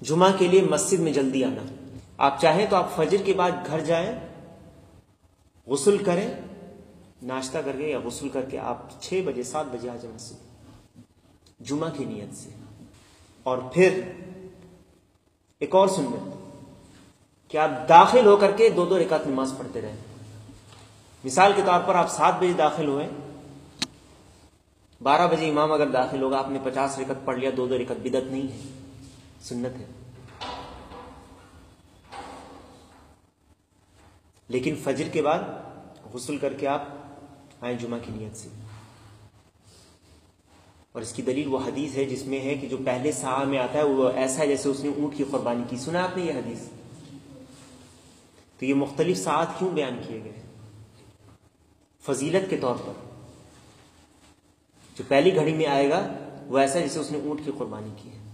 जुमा के लिए मस्जिद में जल्दी आना। आप चाहें तो आप फजर के बाद घर जाएं, गुस्ल करें, नाश्ता करके या गुस्ल करके आप 6 बजे 7 बजे आ जाए मस्जिद जुमा की नियत से। और फिर एक और सुन्नत कि आप दाखिल होकर के 2-2 रकात नमाज पढ़ते रहें। मिसाल के तौर पर आप 7 बजे दाखिल हुए, 12 बजे इमाम अगर दाखिल होगा, आपने 50 रकात पढ़ लिया, 2-2 रकात बिदअत नहीं है, सुन्नत है। लेकिन फजर के बाद गुस्ल करके आप आए जुमा की नियत से। और इसकी दलील वो हदीस है जिसमें है कि जो पहले साह में आता है वो ऐसा है जैसे उसने ऊंट की कुर्बानी की। सुना आपने ये हदीस? तो ये मुख्तलिफ साथ क्यों बयान किए गए? फजीलत के तौर पर जो पहली घड़ी में आएगा वो ऐसा है जैसे उसने ऊंट की कुर्बानी की है।